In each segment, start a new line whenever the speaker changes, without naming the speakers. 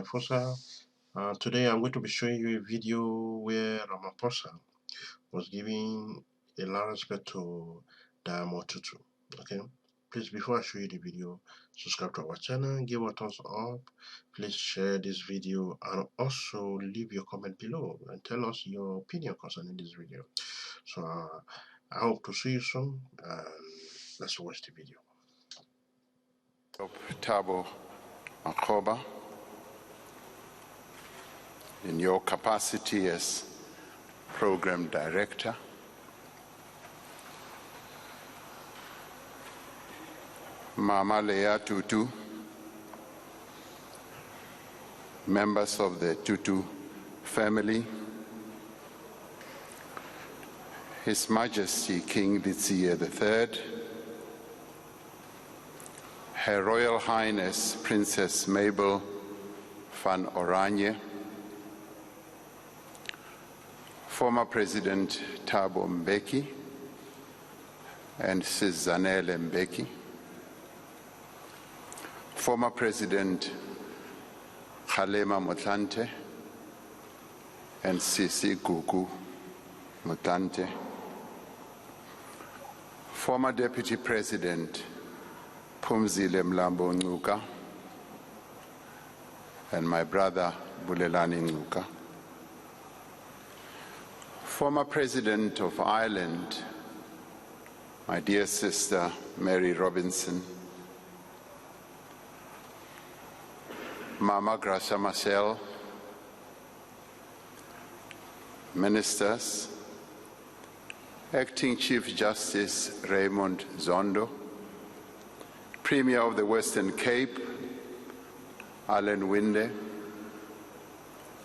Ramaphosa. Today I'm going to be showing you a video where Ramaphosa was giving a lot of respect to Desmond Tutu. Okay, please, before I show you the video, subscribe to our channel, give a thumbs up, please share this video, and also leave your comment below and tell us your opinion concerning this video. So I hope to see you soon, and let's watch the video.
Thabo Makgoba, in your capacity as Program Director, Mama Leah Tutu, members of the Tutu family, His Majesty King Letsie III, Her Royal Highness Princess Mabel van Oranje, former President Thabo Mbeki and Sis Zanele Mbeki, former President Kgalema Motlanthe and Sisi Gugu Motlanthe, former Deputy President Phumzile Mlambo Ngcuka and my brother Bulelani Ngcuka, former President of Ireland, my dear sister Mary Robinson, Mama Gracia Machel, ministers, Acting Chief Justice Raymond Zondo, Premier of the Western Cape, Alan Winde,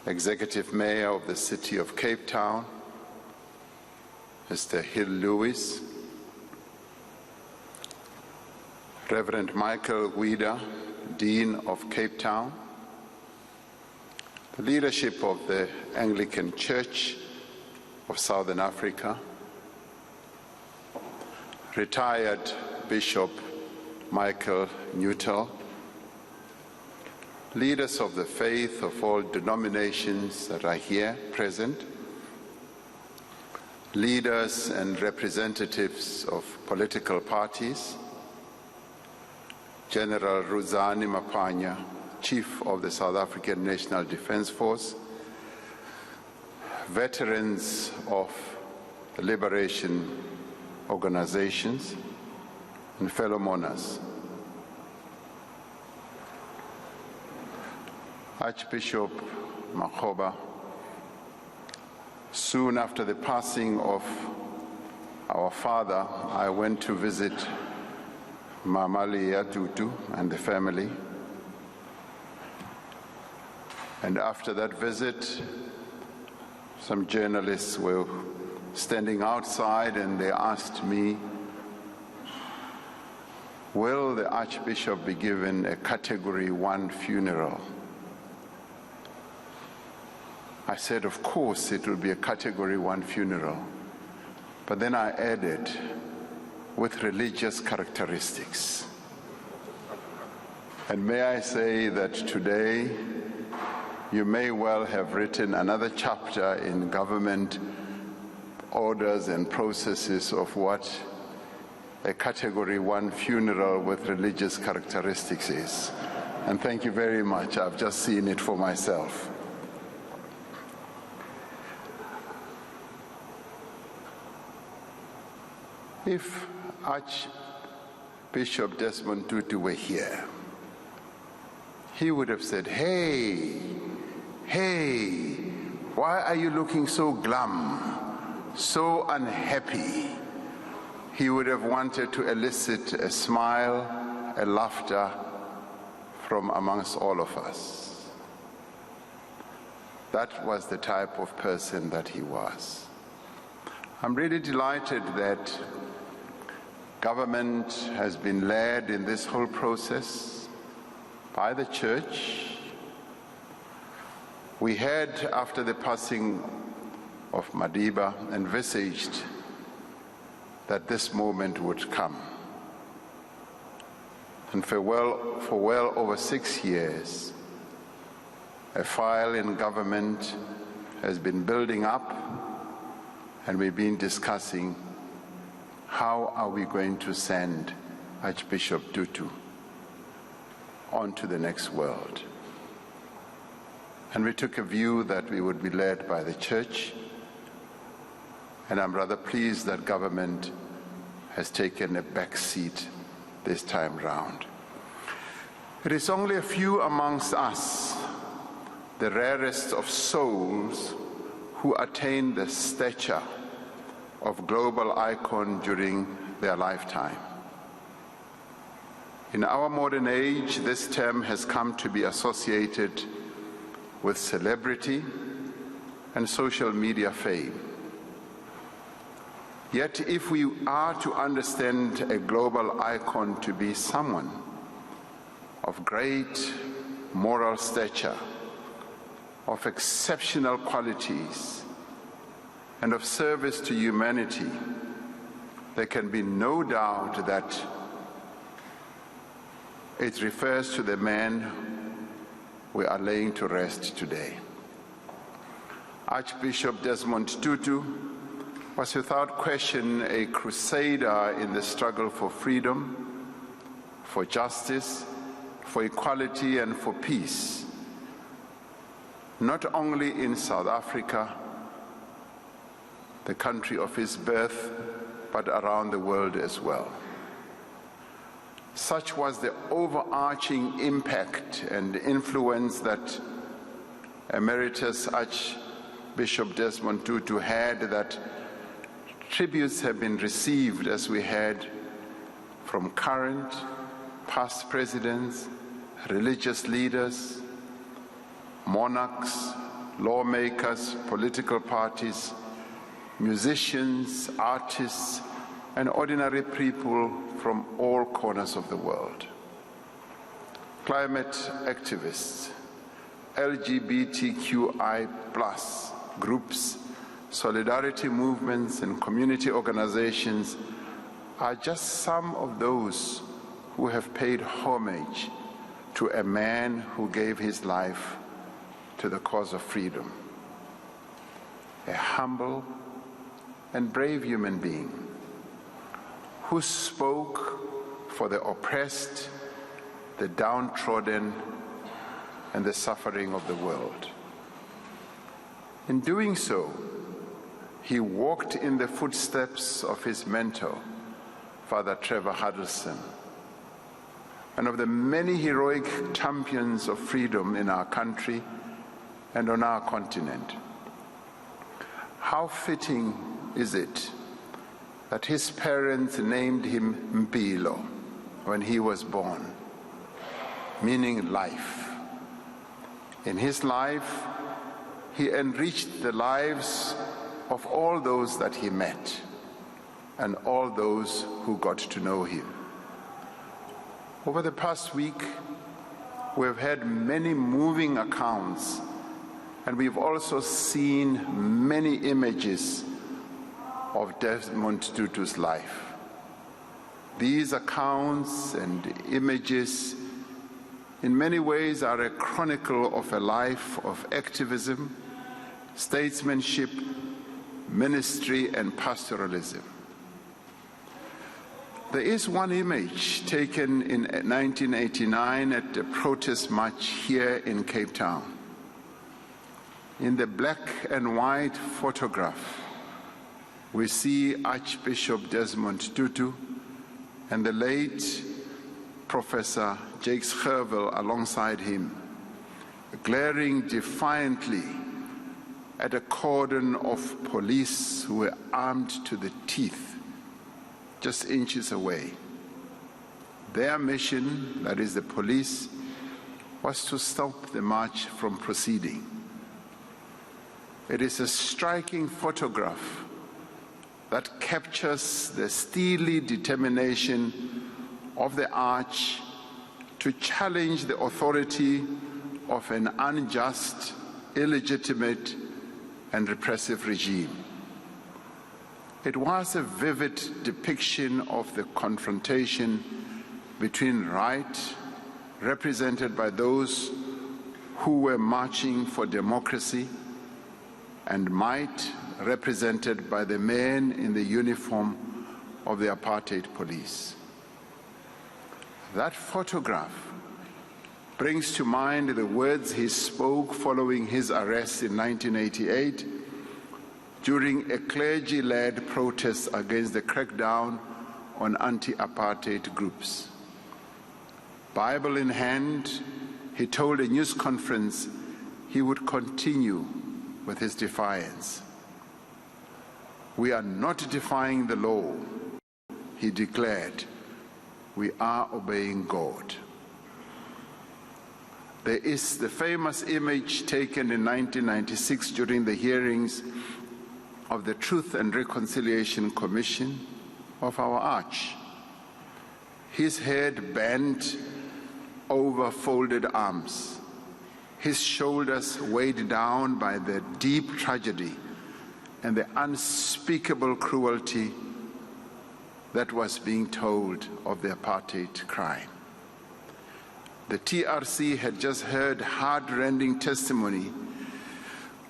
Executive Mayor of the City of Cape Town, Mr. Hill Lewis, Reverend Michael Guida, Dean of Cape Town, the leadership of the Anglican Church of Southern Africa, retired Bishop Michael Newtel, leaders of the faith of all denominations that are here present, leaders and representatives of political parties, General Ruzani Mapanya, Chief of the South African National Defence Force, veterans of the liberation organizations, and fellow mourners. Archbishop Makgoba, soon after the passing of our father, I went to visit Mama Leah Tutu and the family. And after that visit, some journalists were standing outside and they asked me, will the Archbishop be given a Category 1 funeral? I said, of course it will be a Category 1 funeral. But then I added, with religious characteristics. And may I say that today, you may well have written another chapter in government orders and processes of what a Category 1 funeral with religious characteristics is. And thank you very much. I've just seen it for myself. If Archbishop Desmond Tutu were here, he would have said, hey, why are you looking so glum, so unhappy? He would have wanted to elicit a smile, a laughter from amongst all of us. That was the type of person that he was. I'm really delighted that government has been led in this whole process by the church. We had, after the passing of Madiba, envisaged that this moment would come. And for well over 6 years, A file in government has been building up, and we've been discussing how are we going to send Archbishop Tutu on to the next world. And we took a view that we would be led by the church, and I'm rather pleased that government has taken a back seat this time round. It is only a few amongst us, the rarest of souls, who attain the stature of global icon during their lifetime. In our modern age, this term has come to be associated with celebrity and social media fame. Yet if we are to understand a global icon to be someone of great moral stature, of exceptional qualities, and of service to humanity, there can be no doubt that it refers to the man we are laying to rest today. Archbishop Desmond Tutu was without question a crusader in the struggle for freedom, for justice, for equality, and for peace, not only in South Africa, the country of his birth, but around the world as well. Such was the overarching impact and influence that Emeritus Archbishop Desmond Tutu had, that tributes have been received, as we had, from current, past presidents, religious leaders, monarchs, lawmakers, political parties, musicians, artists, and ordinary people from all corners of the world. Climate activists, LGBTQI+ groups, solidarity movements, and community organizations are just some of those who have paid homage to a man who gave his life to the cause of freedom. A humble and brave human being who spoke for the oppressed, the downtrodden, and the suffering of the world. In doing so, he walked in the footsteps of his mentor, Father Trevor Huddleston, and of the many heroic champions of freedom in our country and on our continent. How fitting is it that his parents named him Mpilo when he was born, meaning life. In his life, he enriched the lives of all those that he met and all those who got to know him. Over the past week, we've had many moving accounts, and we've also seen many images of Desmond Tutu's life. These accounts and images in many ways are a chronicle of a life of activism, statesmanship, ministry, and pastoralism. There is one image taken in 1989 at a protest march here in Cape Town. In the black and white photograph, we see Archbishop Desmond Tutu and the late Professor Jakes Gerwel alongside him, glaring defiantly at a cordon of police who were armed to the teeth, just inches away. Their mission, that is the police, was to stop the march from proceeding. It is a striking photograph that captures the steely determination of the arch to challenge the authority of an unjust, illegitimate, and repressive regime. It was a vivid depiction of the confrontation between right, represented by those who were marching for democracy and might, represented by the men in the uniform of the apartheid police. That photograph brings to mind the words he spoke following his arrest in 1988 during a clergy-led protest against the crackdown on anti-apartheid groups. Bible in hand, he told a news conference he would continue with his defiance. "We are not defying the law," he declared. "We are obeying God." There is the famous image taken in 1996 during the hearings of the Truth and Reconciliation Commission of our arch. His head bent over folded arms, his shoulders weighed down by the deep tragedy and the unspeakable cruelty that was being told of the apartheid crime. The TRC had just heard heart-rending testimony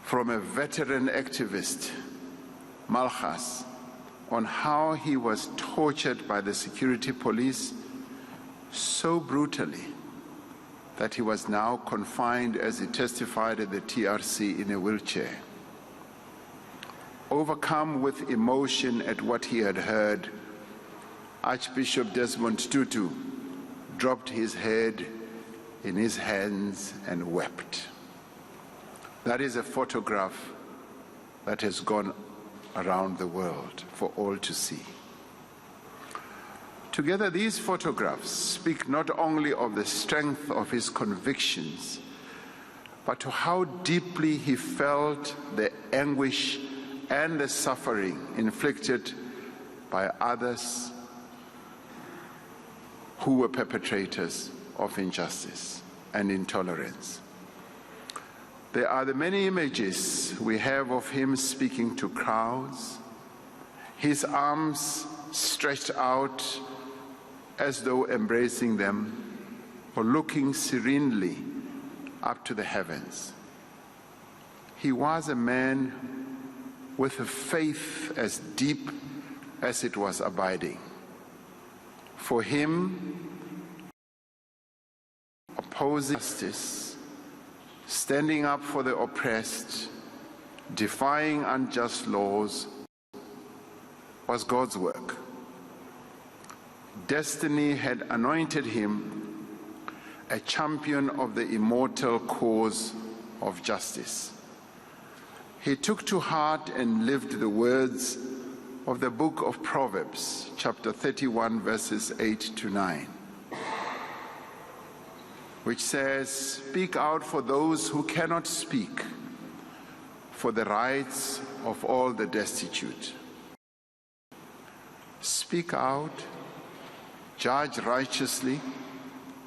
from a veteran activist, Malchus, on how he was tortured by the security police so brutally that he was now confined, as he testified at the TRC, in a wheelchair. Overcome with emotion at what he had heard, Archbishop Desmond Tutu dropped his head in his hands and wept. That is a photograph that has gone around the world for all to see. Together, these photographs speak not only of the strength of his convictions, but to how deeply he felt the anguish and the suffering inflicted by others who were perpetrators of injustice and intolerance. There are the many images we have of him speaking to crowds, his arms stretched out as though embracing them, or looking serenely up to the heavens. He was a man with a faith as deep as it was abiding. For him, opposing justice, standing up for the oppressed, defying unjust laws, was God's work. Destiny had anointed him a champion of the immortal cause of justice. He took to heart and lived the words of the book of Proverbs, chapter 31, verses 8 to 9, which says, "Speak out for those who cannot speak, for the rights of all the destitute. Speak out, judge righteously,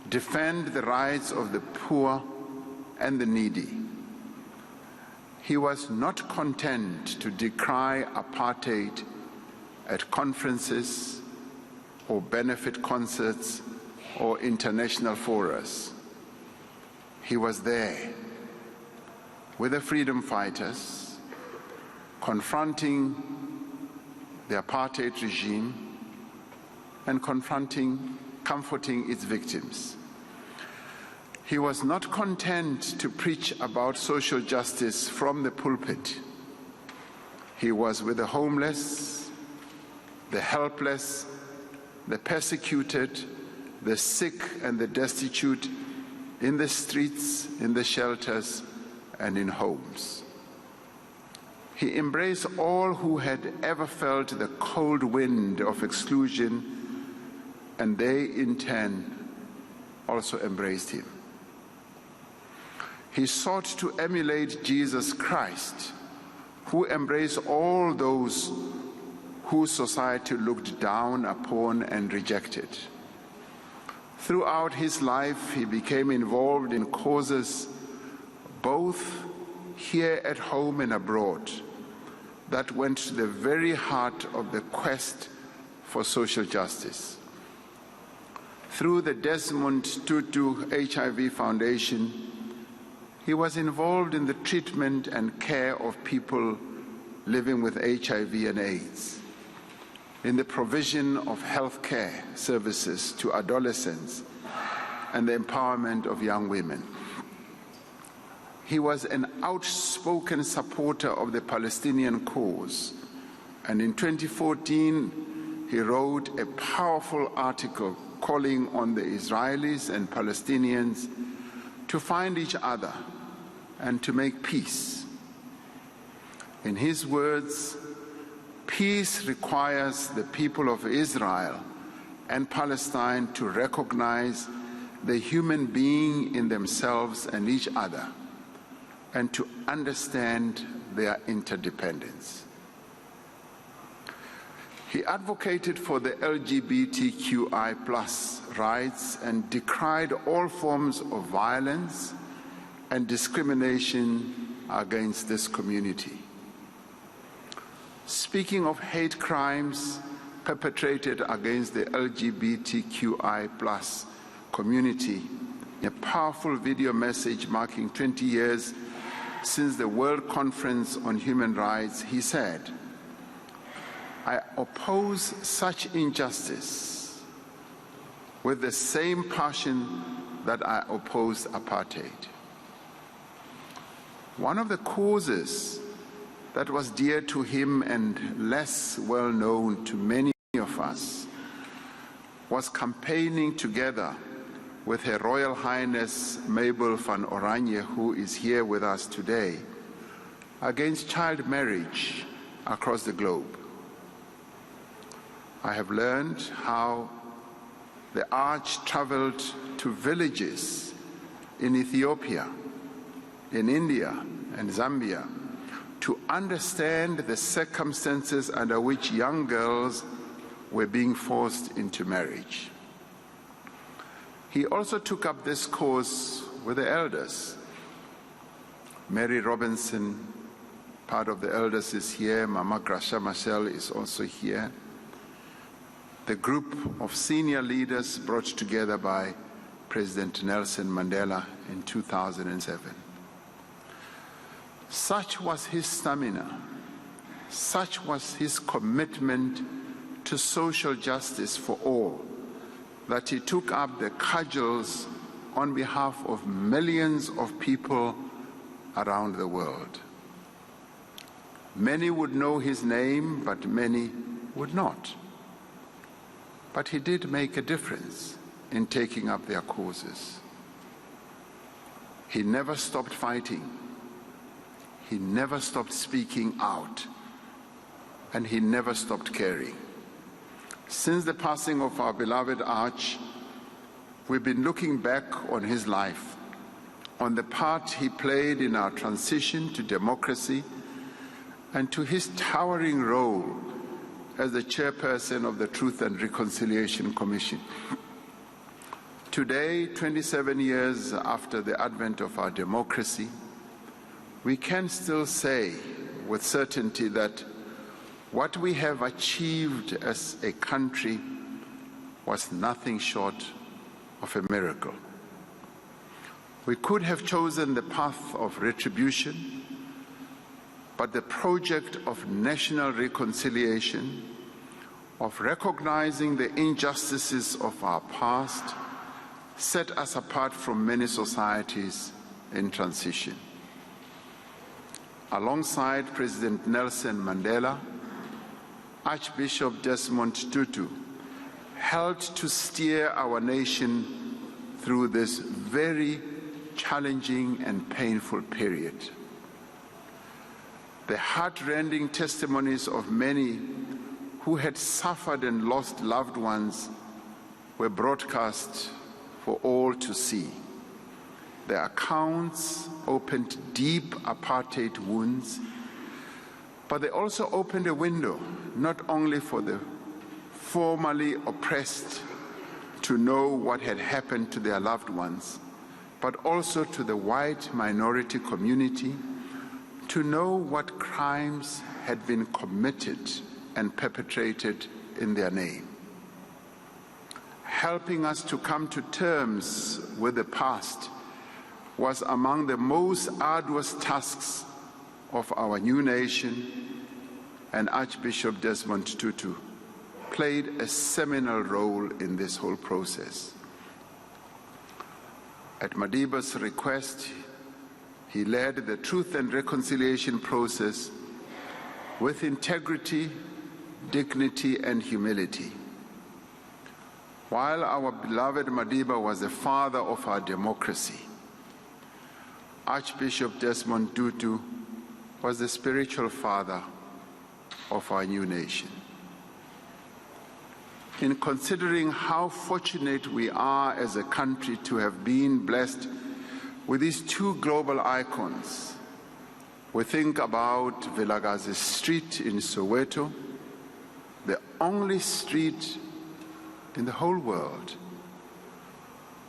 defend the rights of the poor and the needy." He was not content to decry apartheid at conferences or benefit concerts or international forums. He was there with the freedom fighters, confronting the apartheid regime and comforting its victims. He was not content to preach about social justice from the pulpit. He was with the homeless, the helpless, the persecuted, the sick and the destitute, in the streets, in the shelters, and in homes. He embraced all who had ever felt the cold wind of exclusion, and they in turn also embraced him. He sought to emulate Jesus Christ, who embraced all those whose society looked down upon and rejected. Throughout his life, he became involved in causes both here at home and abroad that went to the very heart of the quest for social justice. Through the Desmond Tutu HIV Foundation, He was involved in the treatment and care of people living with HIV and AIDS, in the provision of health care services to adolescents, and the empowerment of young women. He was an outspoken supporter of the Palestinian cause, and in 2014, he wrote a powerful article calling on the Israelis and Palestinians to find each other and to make peace. In his words, peace requires the people of Israel and Palestine to recognize the human being in themselves and each other, and to understand their interdependence. He advocated for the LGBTQI+ rights and decried all forms of violence and discrimination against this community. Speaking of hate crimes perpetrated against the LGBTQI+ community, in a powerful video message marking 20 years since the World Conference on Human Rights, he said, "I oppose such injustice with the same passion that I opposed apartheid." One of the causes that was dear to him and less well known to many of us was campaigning together with Her Royal Highness Mabel van Oranje, who is here with us today, against child marriage across the globe. I have learned how the Arch traveled to villages in Ethiopia, in India and Zambia to understand the circumstances under which young girls were being forced into marriage. He also took up this cause with the elders. Mary Robinson, part of the elders, is here. Mama Gracia Machel is also here. The group of senior leaders brought together by President Nelson Mandela in 2007. Such was his stamina, such was his commitment to social justice for all, that he took up the cudgels on behalf of millions of people around the world. Many would know his name, but many would not. But he did make a difference in taking up their causes. He never stopped fighting. He never stopped speaking out. And he never stopped caring. Since the passing of our beloved Arch, we've been looking back on his life, on the part he played in our transition to democracy, and to his towering role as the chairperson of the Truth and Reconciliation Commission. Today, 27 years after the advent of our democracy, we can still say with certainty that what we have achieved as a country was nothing short of a miracle. We could have chosen the path of retribution, but the project of national reconciliation, of recognizing the injustices of our past, set us apart from many societies in transition. Alongside President Nelson Mandela, Archbishop Desmond Tutu helped to steer our nation through this very challenging and painful period. The heart-rending testimonies of many who had suffered and lost loved ones were broadcast for all to see. Their accounts opened deep apartheid wounds, but they also opened a window not only for the formerly oppressed to know what had happened to their loved ones, but also to the white minority community to know what crimes had been committed and perpetrated in their name. Helping us to come to terms with the past was among the most arduous tasks of our new nation, and Archbishop Desmond Tutu played a seminal role in this whole process. At Madiba's request, he led the Truth and Reconciliation process with integrity, dignity, and humility. While our beloved Madiba was the father of our democracy, Archbishop Desmond Tutu was the spiritual father of our new nation. In considering how fortunate we are as a country to have been blessed with these two global icons, we think about Vilakazi Street in Soweto, the only street in the whole world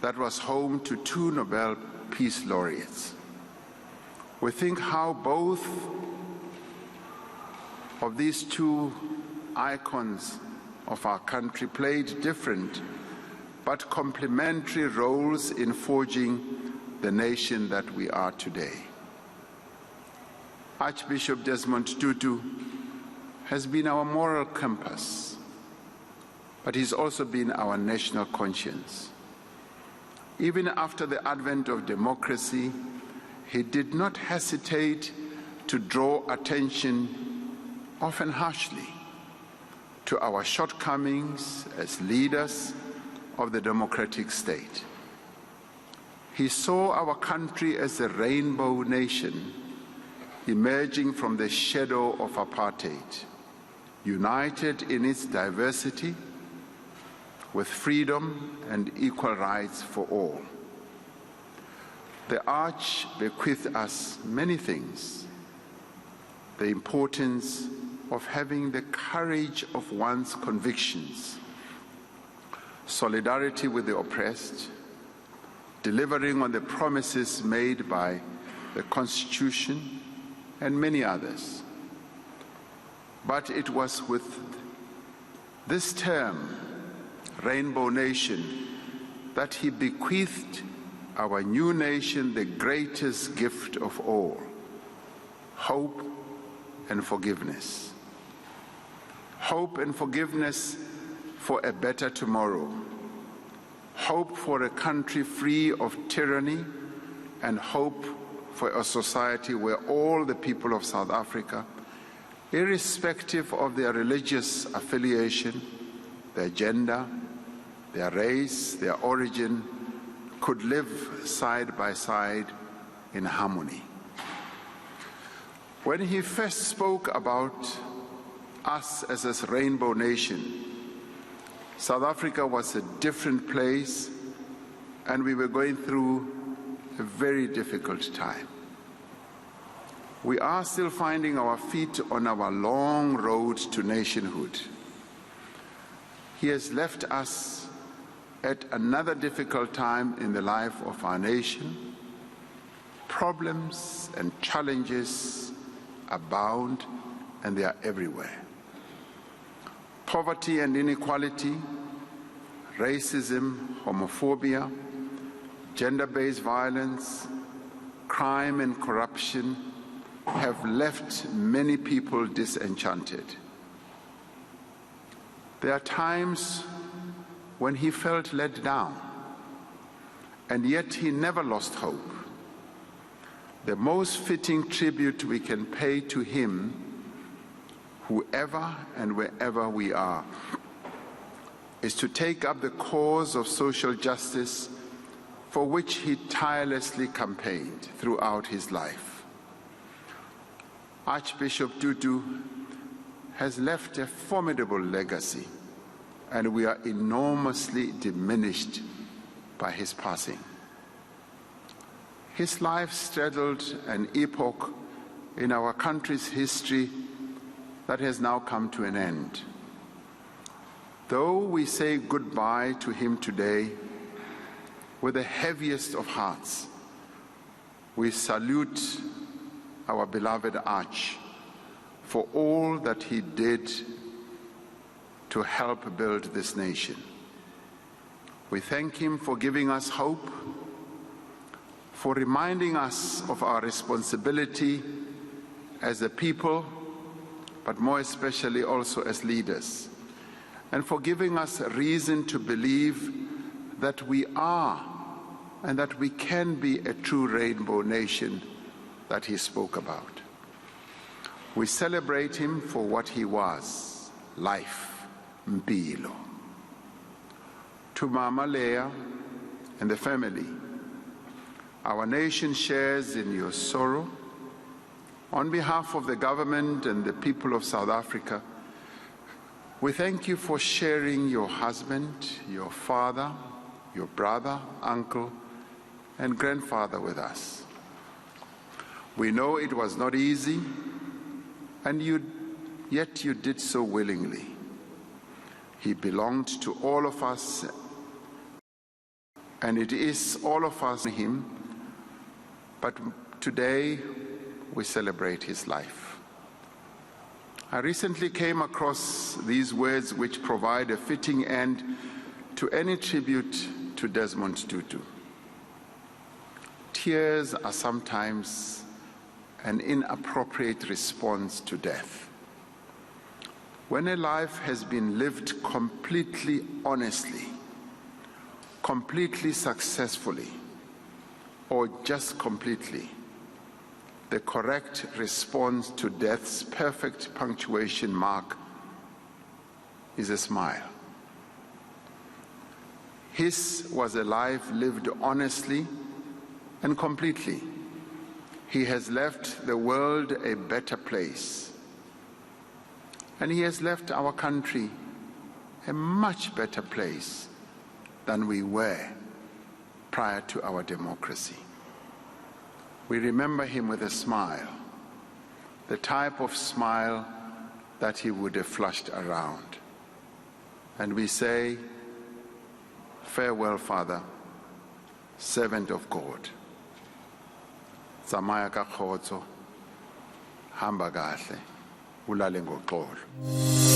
that was home to two Nobel Peace Laureates. We think how both of these two icons of our country played different but complementary roles in forging the nation that we are today. Archbishop Desmond Tutu has been our moral compass, but he's also been our national conscience. Even after the advent of democracy, he did not hesitate to draw attention, often harshly, to our shortcomings as leaders of the democratic state. He saw our country as a rainbow nation emerging from the shadow of apartheid, united in its diversity, with freedom and equal rights for all. The Arch bequeathed us many things: the importance of having the courage of one's convictions, solidarity with the oppressed, delivering on the promises made by the Constitution, and many others. But it was with this term, Rainbow Nation, that he bequeathed our new nation the greatest gift of all: hope and forgiveness. Hope and forgiveness for a better tomorrow. Hope for a country free of tyranny, and hope for a society where all the people of South Africa, irrespective of their religious affiliation, their gender, their race, their origin, could live side by side in harmony. When he first spoke about us as a rainbow nation, South Africa was a different place, and we were going through a very difficult time. We are still finding our feet on our long road to nationhood. He has left us at another difficult time in the life of our nation. Problems and challenges abound, and they are everywhere. Poverty and inequality, racism, homophobia, gender-based violence, crime and corruption have left many people disenchanted. There are times when he felt let down, and yet he never lost hope. The most fitting tribute we can pay to him, whoever and wherever we are, is to take up the cause of social justice for which he tirelessly campaigned throughout his life. Archbishop Tutu has left a formidable legacy, and we are enormously diminished by his passing. His life straddled an epoch in our country's history that has now come to an end. Though we say goodbye to him today with the heaviest of hearts, we salute our beloved Arch for all that he did to help build this nation. We thank him for giving us hope, for reminding us of our responsibility as a people, but more especially also as leaders, and for giving us a reason to believe that we are and that we can be a true rainbow nation that he spoke about. We celebrate him for what he was, life, mpilo. To Mama Leah and the family, our nation shares in your sorrow. On behalf of the government and the people of South Africa, we thank you for sharing your husband, your father, your brother, uncle, and grandfather with us. We know it was not easy, and yet you did so willingly. He belonged to all of us, and it is all of us in him, but today we celebrate his life. I recently came across these words which provide a fitting end to any tribute to Desmond Tutu. Tears are sometimes an inappropriate response to death. When a life has been lived completely honestly, completely successfully, or just completely, the correct response to death's perfect punctuation mark is a smile. His was a life lived honestly and completely. He has left the world a better place. And he has left our country a much better place than we were prior to our democracy. We remember him with a smile, the type of smile that he would have flushed around. And we say, farewell, Father, servant of God. Tsamaya ka kgotso, hamba kahle, ulale ngoxolo.